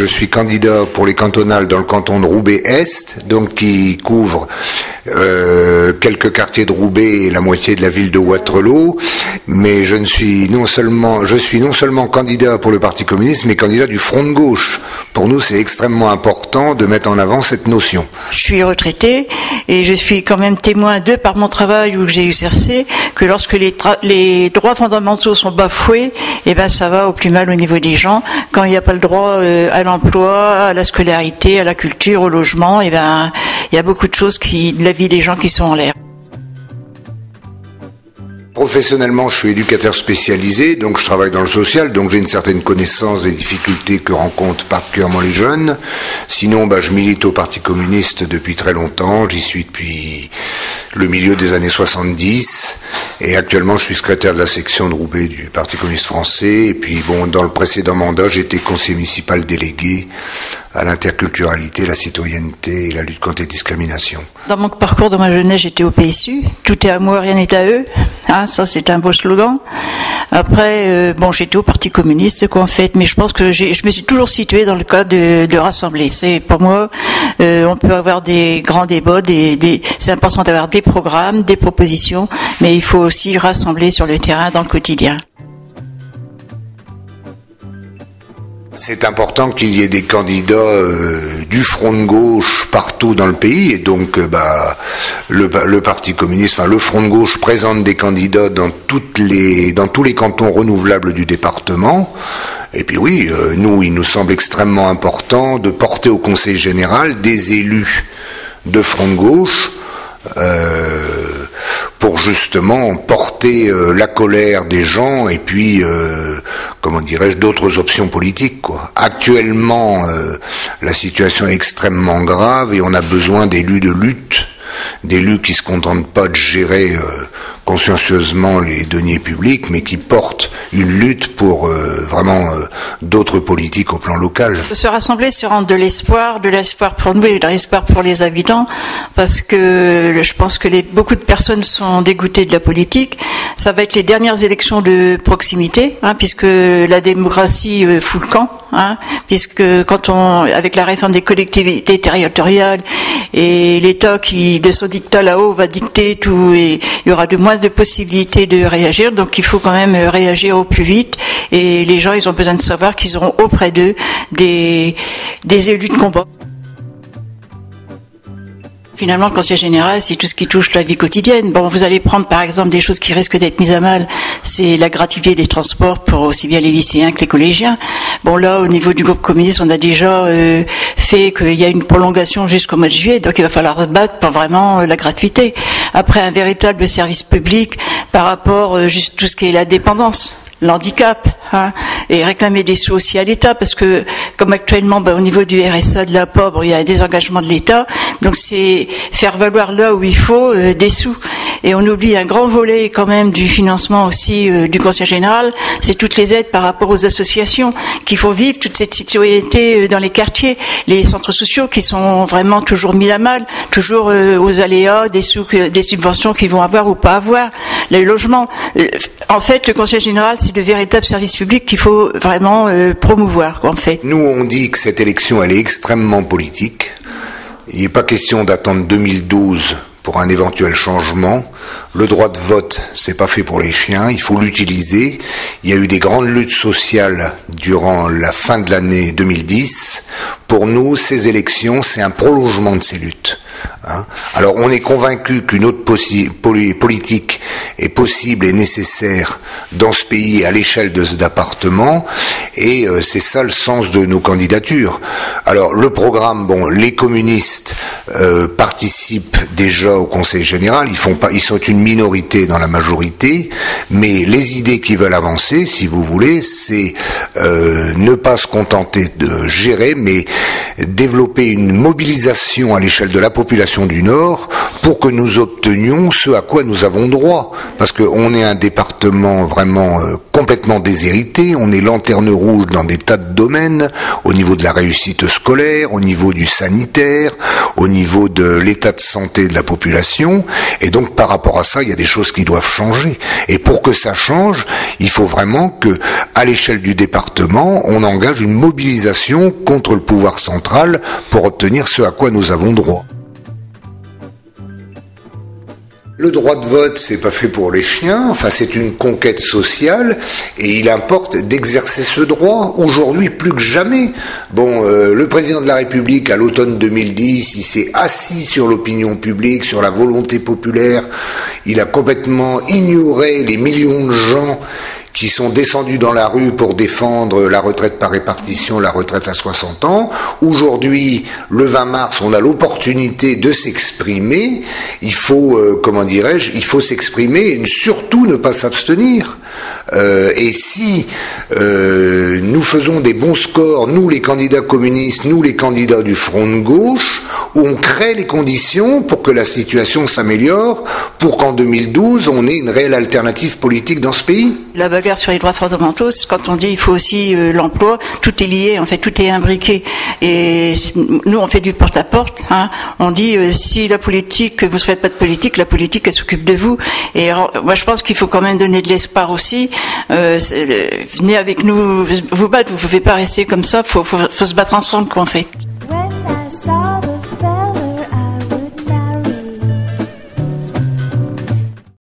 je suis candidat pour les cantonales dans le canton de Roubaix-Est, donc qui couvre quelques quartiers de Roubaix et la moitié de la ville de Waterloo, mais je suis non seulement candidat pour le Parti communiste, mais candidat du Front de gauche. Pour nous, c'est extrêmement important de mettre en avant cette notion. Je suis retraité et je suis quand même témoin par mon travail où j'ai exercé que lorsque les droits fondamentaux sont bafoués, eh ben ça va au plus mal au niveau des gens. Quand il n'y a pas le droit à l'emploi, à la scolarité, à la culture, au logement, eh ben il y a beaucoup de choses de la vie des gens qui sont en l'air. Professionnellement, je suis éducateur spécialisé, donc je travaille dans le social, donc j'ai une certaine connaissance des difficultés que rencontrent particulièrement les jeunes. Sinon, je milite au Parti communiste depuis très longtemps, j'y suis depuis le milieu des années 70, et actuellement je suis secrétaire de la section de Roubaix du Parti communiste français, et puis dans le précédent mandat, j'étais conseiller municipal délégué à l'interculturalité, la citoyenneté et la lutte contre les discriminations. Dans mon parcours, dans ma jeunesse, j'étais au PSU. Tout est à moi, rien n'est à eux. Ça, c'est un beau slogan. Après, j'étais au Parti communiste, en fait, mais je pense que je me suis toujours située dans le cas de rassembler. C'est, pour moi, on peut avoir des grands débats, c'est important d'avoir des programmes, des propositions, mais il faut aussi rassembler sur le terrain, dans le quotidien. C'est important qu'il y ait des candidats du Front de gauche partout dans le pays, et donc le Parti communiste, le Front de gauche présente des candidats dans tous les cantons renouvelables du département. Et puis oui, il nous semble extrêmement important de porter au Conseil général des élus de Front de gauche pour justement porter la colère des gens et puis d'autres options politiques, quoi. Actuellement, la situation est extrêmement grave et on a besoin d'élus de lutte, d'élus qui se contentent pas de gérer consciencieusement les deniers publics, mais qui portent une lutte pour d'autres politiques au plan local. Se rassembler, se rendre de l'espoir pour nous et de l'espoir pour les habitants, parce que je pense que beaucoup de personnes sont dégoûtées de la politique. Ça va être les dernières élections de proximité, puisque la démocratie fout le camp, puisque avec la réforme des collectivités territoriales et l'État qui, de son dictat là-haut, va dicter tout, et il y aura de moins de possibilités de réagir, donc il faut quand même réagir au plus vite, et les gens, ils ont besoin de savoir qu'ils auront auprès d'eux des élus de combat. Finalement, le conseil général, c'est tout ce qui touche la vie quotidienne. Vous allez prendre par exemple des choses qui risquent d'être mises à mal. C'est la gratuité des transports pour aussi bien les lycéens que les collégiens. Là, au niveau du groupe communiste, on a déjà fait qu'il y a une prolongation jusqu'au mois de juillet, donc il va falloir se battre pour vraiment la gratuité. Après, un véritable service public par rapport juste tout ce qui est la dépendance, l'handicap, et réclamer des sous aussi à l'État, parce que comme actuellement, au niveau du RSA de la pauvre, il y a un désengagement de l'État, donc c'est faire valoir là où il faut des sous. Et on oublie un grand volet quand même du financement aussi du Conseil général, c'est toutes les aides par rapport aux associations qui font vivre toute cette citoyenneté dans les quartiers, les centres sociaux qui sont vraiment toujours mis à mal, toujours aux aléas des subventions qu'ils vont avoir ou pas avoir, les logements. En fait, le Conseil général, c'est de véritables services publics qu'il faut vraiment promouvoir, en fait. Nous, on dit que cette élection, elle est extrêmement politique. Il n'est pas question d'attendre 2012 pour un éventuel changement. Le droit de vote, c'est pas fait pour les chiens, il faut l'utiliser. Il y a eu des grandes luttes sociales durant la fin de l'année 2010. Pour nous, ces élections, c'est un prolongement de ces luttes. Alors, on est convaincu qu'une autre politique est possible et nécessaire dans ce pays à l'échelle de ce département, et c'est ça le sens de nos candidatures. Alors, le programme, les communistes participent déjà au Conseil général, ils sont une minorité dans la majorité, mais les idées qu'ils veulent avancer, si vous voulez, c'est ne pas se contenter de gérer, mais développer une mobilisation à l'échelle de la population du Nord pour que nous obtenions ce à quoi nous avons droit. Parce qu'on est un département vraiment complètement déshérité, on est lanterne rouge dans des tas de domaines, au niveau de la réussite scolaire, au niveau du sanitaire, au niveau de l'état de santé de la population. Et donc, par rapport à ça, il y a des choses qui doivent changer. Et pour que ça change, il faut vraiment que, à l'échelle du département, on engage une mobilisation contre le pouvoir central pour obtenir ce à quoi nous avons droit. Le droit de vote, c'est pas fait pour les chiens, enfin c'est une conquête sociale et il importe d'exercer ce droit aujourd'hui plus que jamais. Bon, le président de la République à l'automne 2010, il s'est assis sur l'opinion publique, sur la volonté populaire, il a complètement ignoré les millions de gens qui sont descendus dans la rue pour défendre la retraite par répartition, la retraite à 60 ans. Aujourd'hui, le 20 mars, on a l'opportunité de s'exprimer. Il faut, il faut s'exprimer et surtout ne pas s'abstenir. Et si nous faisons des bons scores, nous les candidats communistes, nous les candidats du Front de gauche, où on crée les conditions pour que la situation s'améliore, pour qu'en 2012, on ait une réelle alternative politique dans ce pays. La bagarre sur les droits fondamentaux, quand on dit il faut aussi l'emploi, tout est lié, en fait, tout est imbriqué. Et nous, on fait du porte-à-porte. Hein. On dit si la politique, vous ne faites pas de politique, la politique, elle s'occupe de vous. Et moi, je pense qu'il faut quand même donner de l'espoir aussi. Venez avec nous, vous battre, vous ne pouvez pas rester comme ça. Faut se battre ensemble, quoi, en fait.